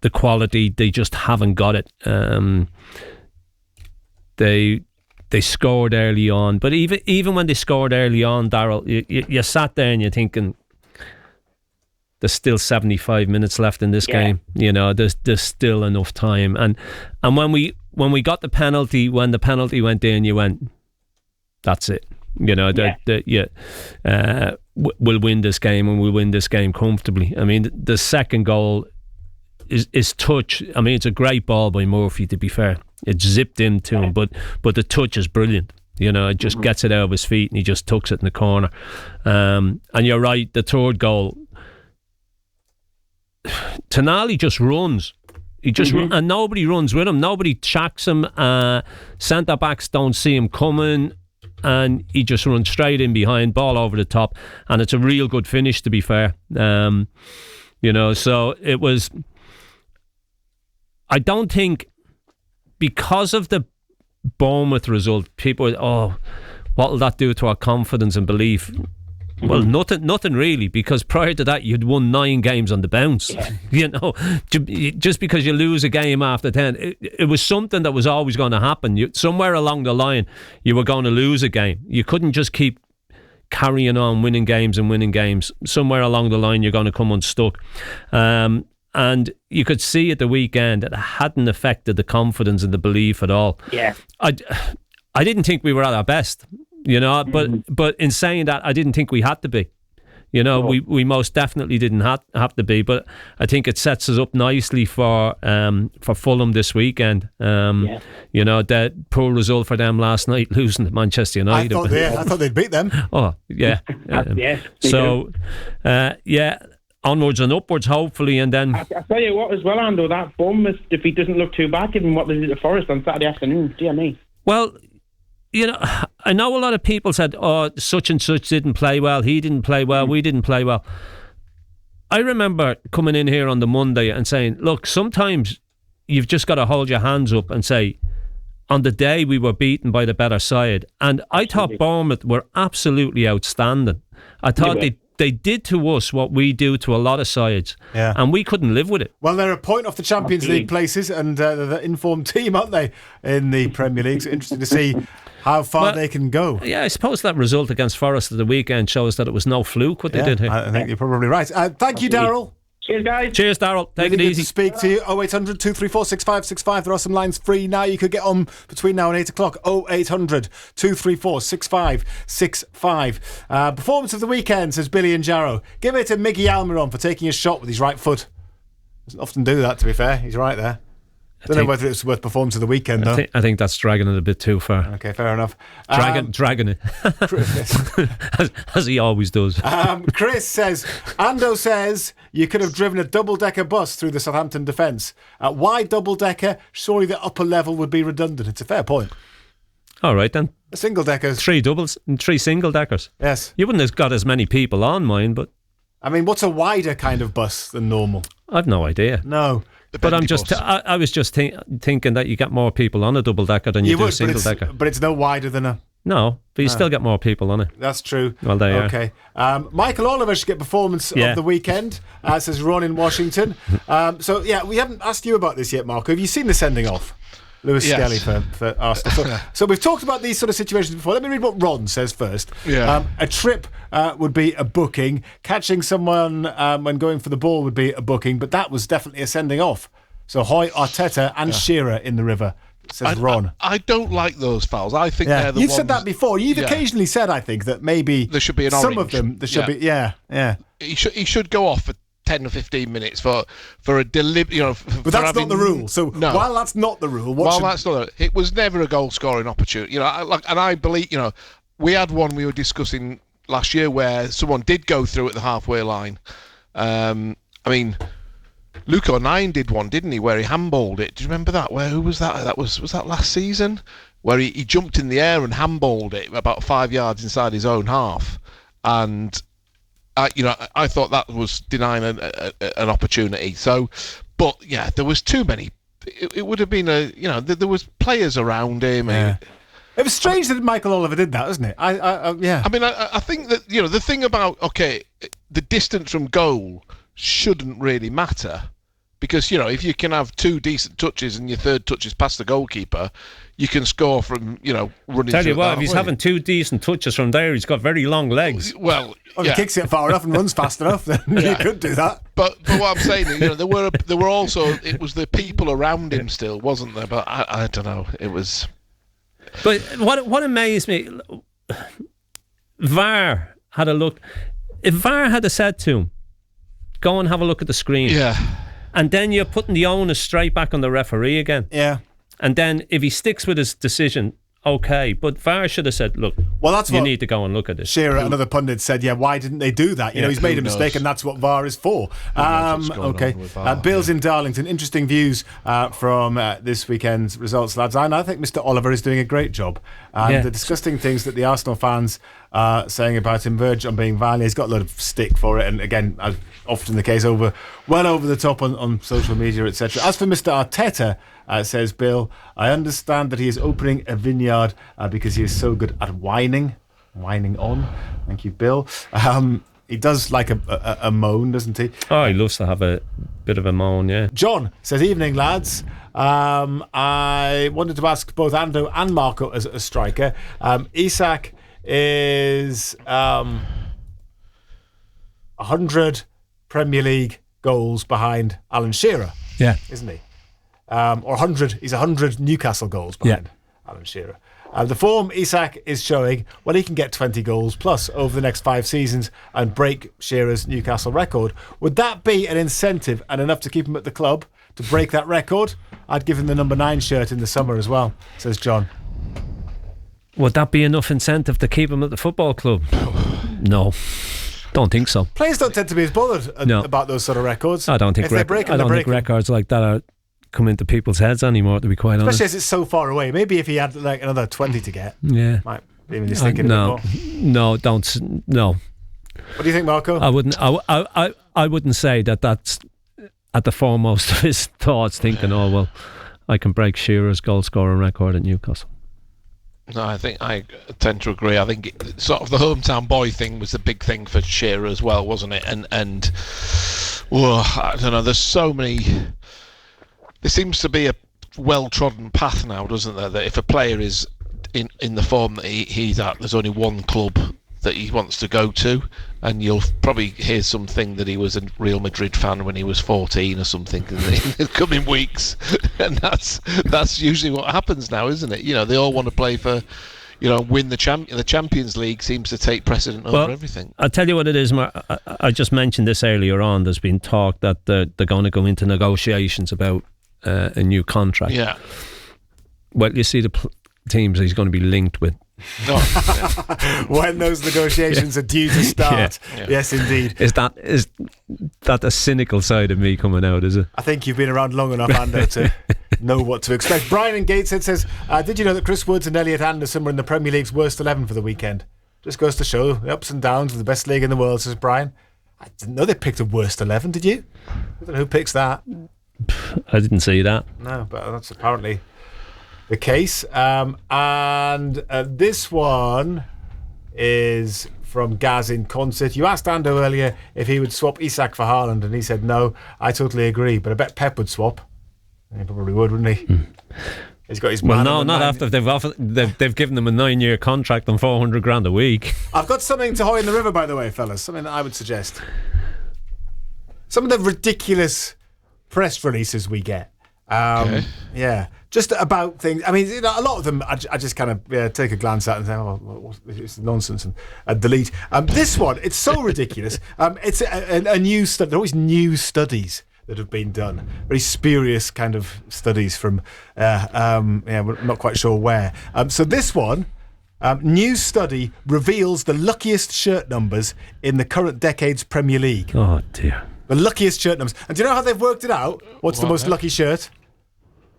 The quality, they just haven't got it. They scored early on, but even when they scored early on, Daryl, you sat there and you're thinking, there's still 75 minutes left in this game. There's still enough time. And when we got the penalty, when the penalty went in, you went, that's it. We'll win this game, and we'll win this game comfortably. The second goal is touch. It's a great ball by Murphy, to be fair. It zipped into him, but the touch is brilliant. It just gets it out of his feet, and he just tucks it in the corner. And you're right, the third goal, Tonali just runs. He just and nobody runs with him. Nobody checks him. Centre backs don't see him coming, and he just runs straight in behind, ball over the top, and it's a real good finish, to be fair. So it was. I don't think, because of the Bournemouth result, people were, what will that do to our confidence and belief? Well, nothing really, because prior to that you'd won 9 games on the bounce. Just because you lose a game after 10, it was something that was always going to happen. Somewhere along the line you were going to lose a game. You couldn't just keep carrying on winning games. Somewhere along the line you're going to come unstuck. And you could see at the weekend that it hadn't affected the confidence and the belief at all. Yeah. I didn't think we were at our best, but in saying that, I didn't think we had to be. We most definitely didn't have to be, but I think it sets us up nicely for Fulham this weekend. That poor result for them last night, losing to Manchester United. I thought they'd beat them. Oh, yeah. So, onwards and upwards, hopefully, and then... I tell you what as well, Ando, that Bournemouth defeat doesn't look too bad given what they did at Forest on Saturday afternoon, dear me. Well... I know a lot of people said, such and such didn't play well, he didn't play well, we didn't play well. I remember coming in here on the Monday and saying, look, sometimes you've just got to hold your hands up and say, on the day we were beaten by the better side. And I thought Bournemouth were absolutely outstanding. I thought they did to us what we do to a lot of sides, and we couldn't live with it. Well, they're a point off the Champions League places, and they're the informed team, aren't they, in the Premier League? So interesting to see how far they can go. Yeah, I suppose that result against Forest at the weekend shows that it was no fluke what they did here. I think you're probably right. Thank you, Daryl. Cheers, guys. Cheers, Daryl. Take really it easy. Good to speak to you. 0800 234 6565. There are some lines free now. You could get on between now and 8 o'clock. 0800 234 6565. Performance of the weekend, says Billy and Jarrow. Give it to Miggy Almiron for taking a shot with his right foot. Doesn't often do that, to be fair. He's right there. Don't know whether it's worth performance of the weekend, though. I think that's dragging it a bit too far. Okay, fair enough. Dragging it. as he always does. Chris says, Ando says you could have driven a double-decker bus through the Southampton defence. Why double-decker? Surely the upper level would be redundant. It's a fair point. All right, then. Single-deckers. 3 doubles and 3 single-deckers. Yes. You wouldn't have got as many people on mine, but... I mean, what's a wider kind of bus than normal? I've no idea. No. But I was just thinking that you get more people on a double decker than you do a single decker. But it's no wider than a... No, but you still get more people on it. That's true. Well, there you are. Okay. Michael Oliver should get performance of the weekend, says Ron in Washington. We haven't asked you about this yet, Marco. Have you seen the sending off? Lewis Skelly for Arsenal. So we've talked about these sort of situations before. Let me read what Ron says first. Yeah. A trip would be a booking. Catching someone when going for the ball would be a booking, but that was definitely a sending off. So Hoy, Arteta and Shearer in the river, says Ron. I don't like those fouls. I think they're the You've ones... said that before. You've occasionally said, I think, that maybe there should be an some orange. of them, there should be, He should go off for 10 or 15 minutes for a deliberate, But that's not the rule. So while that's not the rule, it was never a goal scoring opportunity. And I believe, we had one we were discussing last year where someone did go through at the halfway line. Luke O'Nien did one, didn't he, where he handballed it. Do you remember that? Who was that? Was that last season? Where he jumped in the air and handballed it about 5 yards inside his own half. And I thought that was denying an opportunity. So, but yeah, there was too many. It would have been there was players around him. Yeah. It was strange that Michael Oliver did that, wasn't it? I think that the thing about the distance from goal shouldn't really matter, because if you can have 2 decent touches and your third touch is past the goalkeeper, you can score from running. Tell you what, if he's having 2 decent touches from there, he's got very long legs. Well, if he kicks it far enough and runs fast enough, then you could do that. But what I'm saying is, there were also, it was the people around him still, wasn't there? But I don't know, it was. But what amazed me, VAR had a look. If VAR had said to him, go and have a look at the screen. Yeah. And then you're putting the onus straight back on the referee again. Yeah. And then if he sticks with his decision, okay. But VAR should have said, look, you need to go and look at this. Shearer, another pundit, said, why didn't they do that? He's made a mistake and that's what VAR is for. Okay. Bill's in Darlington. Interesting views from this weekend's results, lads. And I think Mr. Oliver is doing a great job. And the disgusting things that the Arsenal fans are saying about him verge on being vile. He's got a lot of stick for it. And again, as often the case, well over the top on social media, etc. As for Mr. Arteta, says Bill, I understand that he is opening a vineyard because he is so good at whining on. Thank you, Bill. He does like a moan, doesn't he? Oh, he loves to have a bit of a moan, yeah. John says, evening, lads. I wanted to ask both Ando and Marco as a striker. Isak is 100 Premier League goals behind Alan Shearer. Yeah. Isn't he? Or 100, he's 100 Newcastle goals behind Alan Shearer. The form Isak is showing, well, he can get 20 goals plus over the next 5 seasons and break Shearer's Newcastle record. Would that be an incentive and enough to keep him at the club to break that record? I'd give him the number 9 shirt in the summer as well, says John. Would that be enough incentive to keep him at the football club? No. Don't think so. Players don't tend to be as bothered about those sort of records. I don't think records like that are come into people's heads anymore, to be quite honest. Especially as it's so far away. Maybe if he had like another 20 to get, might even just thinking no. a bit more. No, don't. No. What do you think, Marco? I wouldn't say that that's at the foremost of his thoughts, thinking, oh well, I can break Shearer's goal scoring record at Newcastle. No, I think I tend to agree. I think sort of the hometown boy thing was the big thing for Shearer as well, wasn't it? And I don't know. There's so many. There seems to be a well-trodden path now, doesn't there? That if a player is in the form that he's at, there's only one club that he wants to go to, and you'll probably hear something that he was a Real Madrid fan when he was 14 or something in the coming weeks, and that's usually what happens now, isn't it? You know, they all want to play for, win the Champions League seems to take precedent over everything. I'll tell you what it is, Mark. I just mentioned this earlier on. There's been talk that they're going to go into negotiations about a new contract. Yeah. Well, you see the teams he's going to be linked with. No. When those negotiations are due to start. Yeah. Yes, indeed. Is that a cynical side of me coming out, is it? I think you've been around long enough, Ando, to know what to expect. Brian in Gateshead says, did you know that Chris Woods and Elliot Anderson were in the Premier League's worst 11 for the weekend? Just goes to show the ups and downs of the best league in the world, says Brian. I didn't know they picked a worst 11, did you? I don't know who picks that. I didn't see that. No, but that's apparently the case. And this one is from Gaz in Concert. You asked Ando earlier if he would swap Isak for Haaland, and he said no. I totally agree, but I bet Pep would swap. He probably would, wouldn't he? He's got his man. Well, no, not after they've given him a 9-year contract and $400,000 a week. I've got something to hoy in the river, by the way, fellas. Something that I would suggest. Some of the ridiculous press releases we get. Yeah, just about things. I mean, a lot of them I just kind of take a glance at and say, oh, it's nonsense, and delete. This one, it's so ridiculous. It's a new study. There are always new studies that have been done. Very spurious kind of studies from, we're not quite sure where. So this one, new study reveals the luckiest shirt numbers in the current decade's Premier League. Oh, dear. The luckiest shirt numbers. And do you know how they've worked it out? What's the most lucky shirt?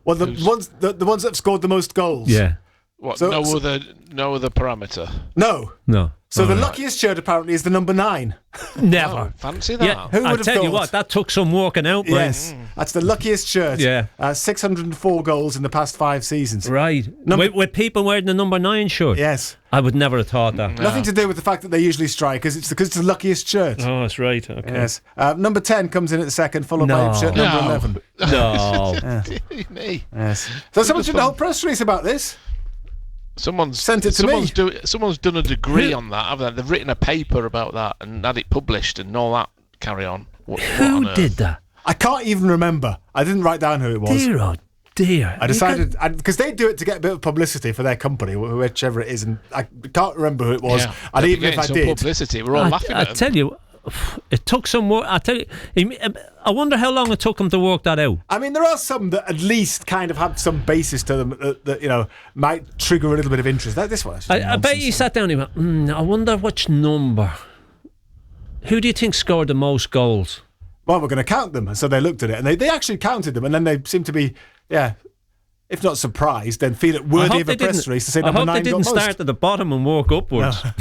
Well, the ones that have scored the most goals. Yeah. What? No other parameter. No. So the luckiest shirt apparently is the number 9. Never. Oh, fancy that. Yeah, Who would I'll have tell you thought? what, that took some working out. Yes, that's the luckiest shirt. Yeah. 604 goals in the past 5 seasons. Right. With people wearing the number 9 shirt. Yes. I would never have thought that. Nothing to do with the fact that they usually strike, because it's the luckiest shirt. Oh, that's right. Okay. Yes. Number 10 comes in at the second, followed by shirt number 11. No. Me. Yes. So someone's done a whole press release about this. Someone's sent it to me. Someone's done a degree on that, haven't they? They've written a paper about that and had it published and all that. Carry on. Who did that? I can't even remember. I didn't write down who it was. Dear, oh dear. I decided, because they do it to get a bit of publicity for their company, whichever it is, and I can't remember who it was. Yeah. And even if I did, publicity, we're all laughing at I tell you, it took some work. I tell you, I wonder how long it took him to work that out. I mean, there are some that at least kind of have some basis to them that might trigger a little bit of interest. This one, I bet you sat down and he went, I wonder which number. Who do you think scored the most goals? Well, we're going to count them. So they looked at it and they actually counted them, and then they seemed to be, if not surprised, then feel it worthy of a press release to say number 9 got most. I hope they didn't start at the bottom and walk upwards. No.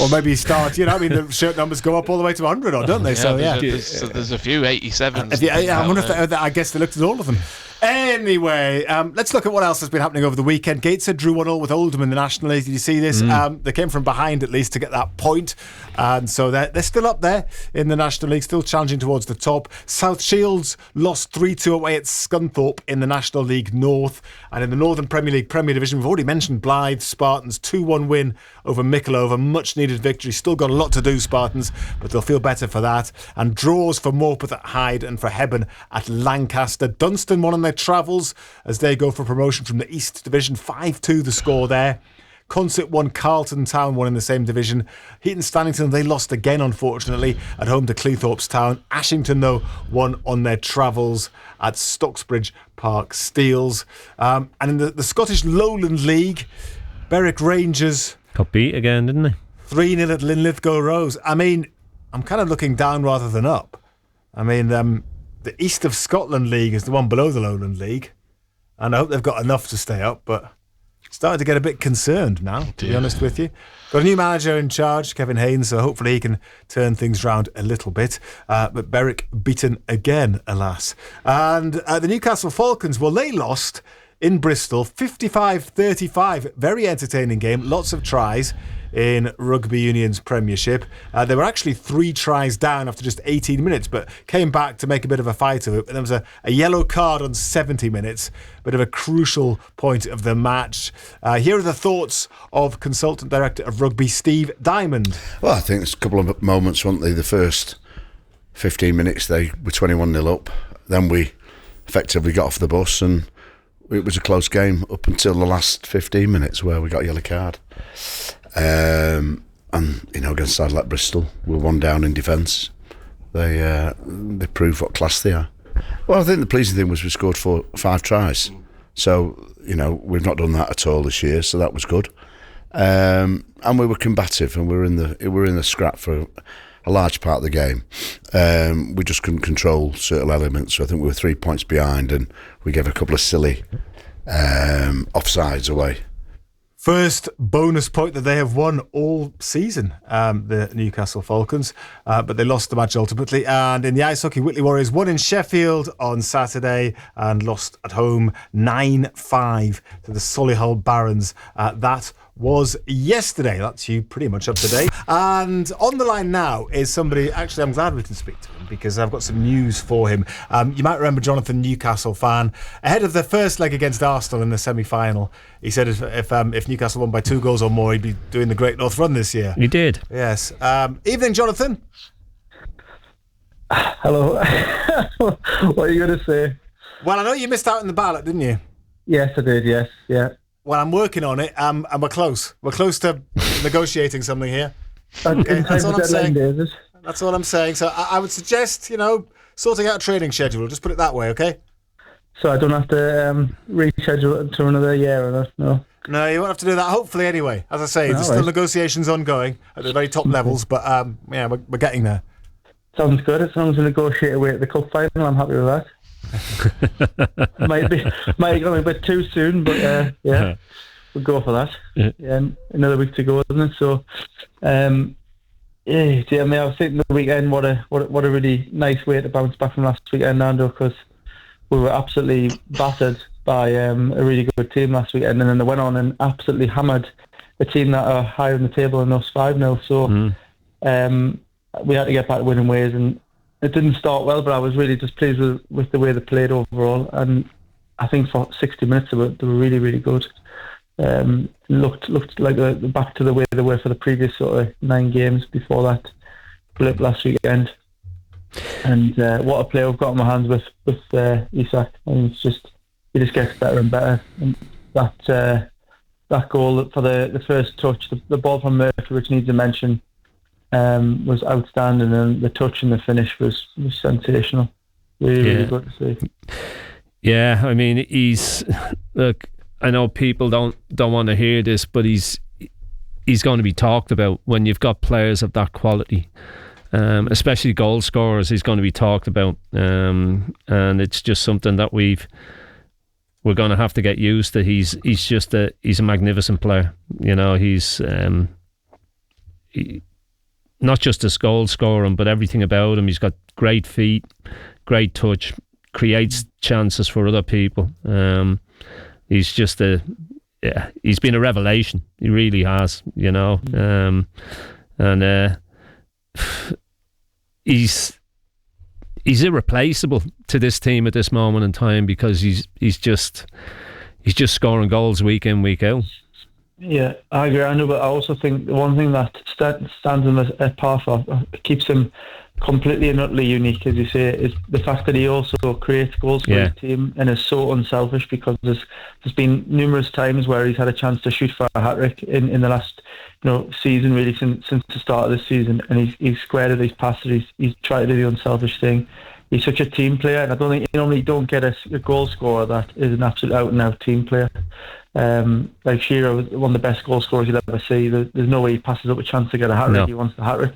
Or maybe start, the shirt numbers go up all the way to 100, don't they? There's a few 87s. I wonder if I guess they looked at all of them. Anyway, let's look at what else has been happening over the weekend. Gateshead drew 1-1 with Oldham in the National League. Did you see this? They came from behind at least to get that point, and so they're still up there in the National League, still challenging towards the top. South Shields lost 3-2 away at Scunthorpe in the National League North, and in the Northern Premier League Premier Division, we've already mentioned Blythe Spartans 2-1 win over Mickleover, much needed victory. Still got a lot to do, Spartans, but they'll feel better for that. And draws for Morpeth at Hyde and for Hebburn at Lancaster. Dunstan won on their their travels as they go for promotion from the East Division. 5-2 the score there. Consett won, Carlton Town won in the same division. Heaton Stannington, they lost again, unfortunately, at home to Cleethorpes Town. Ashington, though, won on their travels at Stocksbridge Park Steels. And in the Scottish Lowland League, Berwick Rangers got beat again, didn't they? 3-0 at Linlithgow Rose. I mean, I'm kind of looking down rather than up. I mean, the East of Scotland League is the one below the Lowland League. And I hope they've got enough to stay up, but starting to get a bit concerned now, to be honest with you. Got a new manager in charge, Kevin Haynes, so hopefully he can turn things round a little bit. But Berwick beaten again, alas. And the Newcastle Falcons, well, they lost in Bristol, 55-35. Very entertaining game, lots of tries in Rugby Union's Premiership. They were actually 3 tries down after just 18 minutes, but came back to make a bit of a fight of it. And there was a yellow card on 70 minutes, bit of a crucial point of the match. Here are the thoughts of Consultant Director of Rugby, Steve Diamond. Well, I think there's a couple of moments, weren't they? The first 15 minutes, they were 21-0 up. Then we effectively got off the bus and it was a close game up until the last 15 minutes where we got a yellow card. And against a side like Bristol, we're 1 down in defence. They prove what class they are. Well, I think the pleasing thing was we scored 5 tries. So we've not done that at all this year, so that was good. And we were combative, and we were in the scrap for a large part of the game. We just couldn't control certain elements. So I think we were 3 points behind, and we gave a couple of silly offsides away. First bonus point that they have won all season, the Newcastle Falcons, but they lost the match ultimately. And in the ice hockey, Whitley Warriors won in Sheffield on Saturday and lost at home 9-5 to the Solihull Barons. That was yesterday. That's you pretty much up to date. And on the line now is somebody, actually I'm glad we can speak to him because I've got some news for him. You might remember Jonathan, Newcastle fan, ahead of the first leg against Arsenal in the semi-final. He said if Newcastle won by 2 goals or more, he'd be doing the Great North Run this year. He did. Yes. Evening, Jonathan. Hello. What are you going to say? Well, I know you missed out in the ballot, didn't you? Yes, I did, yes. Yeah. Well, I'm working on it, and we're close. We're close to negotiating something here. Okay, that's all I'm saying. That's all I'm saying. So I would suggest, sorting out a training schedule. Just put it that way, okay? So I don't have to reschedule it until another year or that, no? No, you won't have to do that, hopefully, anyway. As I say, there's still negotiations ongoing at the very top levels, but we're getting there. Sounds good. As long as we negotiate away at the cup final, I'm happy with that. might be going a bit too soon, but yeah, we'll go for that. Yeah, another week to go, isn't it? So, I was thinking the weekend, what a really nice way to bounce back from last weekend, Nando, because we were absolutely battered by a really good team last weekend, and then they went on and absolutely hammered a team that are higher in the table than us 5-0. So, we had to get back to winning ways, and it didn't start well, but I was really just pleased with the way they played overall. And I think for 60 minutes they were really, really good. Looked like they're back to the way they were for the previous sort of 9 games before that blip last weekend. And what a player we've got on my hands with Isak. I mean, he just gets better and better. And that goal for the first touch, the ball from Murphy, which needs a mention, was outstanding, and the touch and the finish was sensational. Really good to see. Yeah, I mean, look, I know people don't want to hear this, but he's going to be talked about when you've got players of that quality, especially goal scorers. He's going to be talked about, and it's just something that we're going to have to get used to. He's a magnificent player. He's not just his goal scoring, but everything about him. He's got great feet, great touch, creates chances for other people. He's just he's been a revelation. He really has, and he's irreplaceable to this team at this moment in time because he's just scoring goals week in, week out. Yeah, I agree. I know, but I also think the one thing that stands him apart, keeps him completely and utterly unique, as you say, is the fact that he also creates goals for his team and is so unselfish, because there's been numerous times where he's had a chance to shoot for a hat-trick in the last season, really, since the start of this season, and he's squared at these passes. He's tried to do the unselfish thing. He's such a team player, and I don't think you normally don't get a goal scorer that is an absolute out-and-out team player. Like Shearer was one of the best goal scorers you'll ever see. There's no way he passes up a chance to get a hat-trick. No. He wants the hat-trick,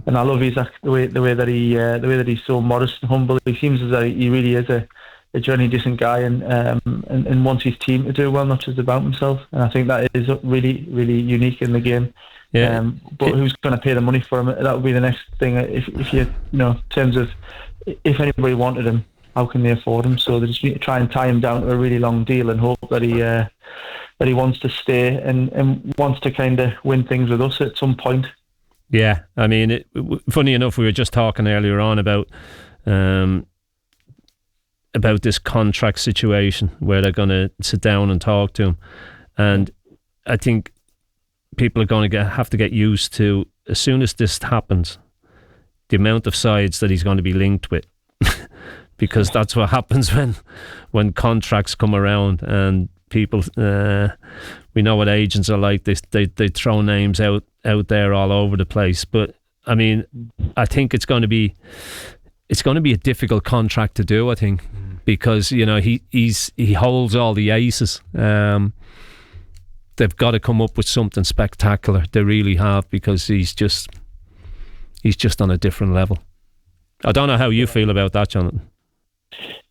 and I love the way that he's so modest and humble. He seems as though he really is a genuinely decent guy, and wants his team to do well, not just about himself. And I think that is really, really unique in the game. Yeah. But who's going to pay the money for him? That would be the next thing. If you in terms of if anybody wanted him, how can they afford him? So they just need to try and tie him down to a really long deal and hope that he wants to stay and wants to kind of win things with us at some point. Yeah, I mean, funny enough, we were just talking earlier on about this contract situation where they're going to sit down and talk to him, and I think people are going to have to get used to, as soon as this happens, the amount of sides that he's going to be linked with. Because that's what happens when contracts come around, and people, we know what agents are like. They throw names out there all over the place. But I mean, I think it's going to be a difficult contract to do, I think, because he holds all the aces. They've got to come up with something spectacular. They really have, because he's just on a different level. I don't know how you feel about that, Jonathan.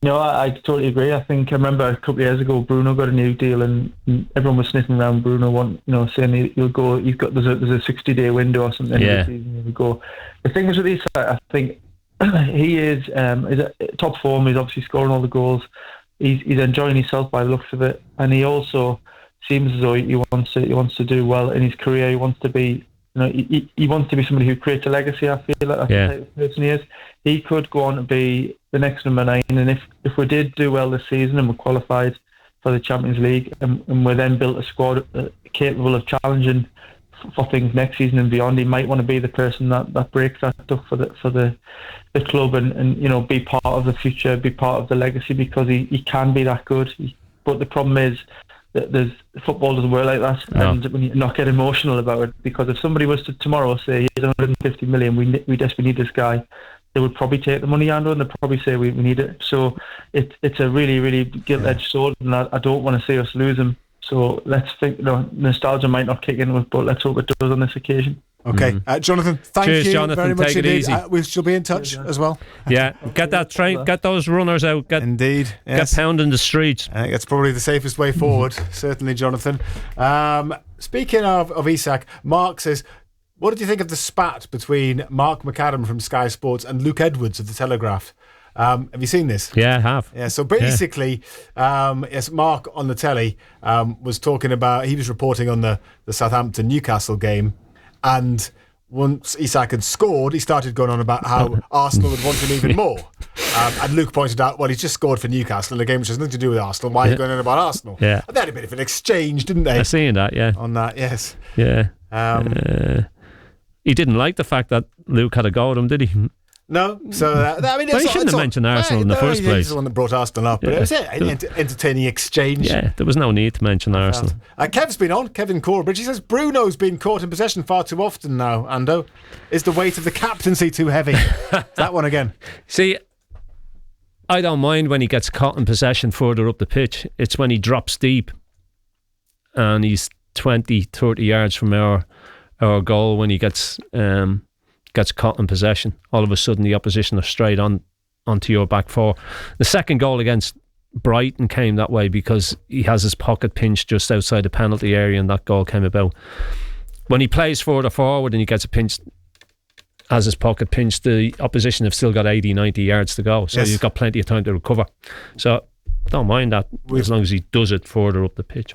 No, I totally agree. I remember a couple of years ago, Bruno got a new deal, and everyone was sniffing around Bruno, saying he'll go. There's a 60-day window or something. Yeah. The season he'll go. The thing is with Isak, I think he is at top form. He's obviously scoring all the goals. He's enjoying himself by the looks of it, and he also seems as though he wants to do well in his career. He wants to be. He wants to be somebody who creates a legacy. I feel like that's the type of person he is. He could go on to be the next number 9, and if we did do well this season and we're qualified for the Champions League, and we're then built a squad capable of challenging for things next season and beyond, he might want to be the person that breaks that duck for the club and be part of the future, be part of the legacy, because he can be that good. But the problem is, football doesn't work like that, and when you not get emotional about it, because if somebody was to tomorrow say here's 150 million, we desperately need this guy, they would probably take the money, and they'd probably say we need it. So it's a really, really gilt-edged sword, and I don't want to see us lose him. So let's think, nostalgia might not kick in with, but let's hope it does on this occasion. Okay, Jonathan, Cheers, you Jonathan. very much Take it indeed. easy. We shall be in touch as well. Yeah, get that train, get those runners out. Indeed, yes. Get pounding the streets. I think that's probably the safest way forward. Certainly, Jonathan. Speaking of Isak, Mark says, what did you think of the spat between Mark McAdam from Sky Sports and Luke Edwards of The Telegraph? Have you seen this? Yeah, I have. Yeah, so basically, yes, Mark on the telly was talking about, he was reporting on the Southampton Newcastle game, and once Isak had scored, he started going on about how Arsenal would want him even more. And Luke pointed out, well, he's just scored for Newcastle in a game which has nothing to do with Arsenal. Why are you going on about Arsenal? Yeah. And they had a bit of an exchange, didn't they? I seen that, yeah. On that, yes. Yeah. He didn't like the fact that Luke had a go at him, did he? No, so I mean, he shouldn't have mentioned Arsenal in the first place. He's the one that brought Arsenal up, but it was an entertaining exchange. Yeah, there was no need to mention Arsenal. Kev's been on, Kevin Corbridge. He says Bruno's been caught in possession far too often now. Ando, is the weight of the captaincy too heavy? That one again. See, I don't mind when he gets caught in possession further up the pitch. It's when he drops deep and he's 20, 30 yards from our goal, when he gets caught in possession. All of a sudden the opposition are straight onto your back four. The second goal against Brighton came that way because he has his pocket pinched just outside the penalty area, and that goal came about. When he plays further forward and he gets a pinch, has his pocket pinched, the opposition have still got 80, 90 yards to go, so you've got plenty of time to recover. So don't mind that, as long as he does it further up the pitch.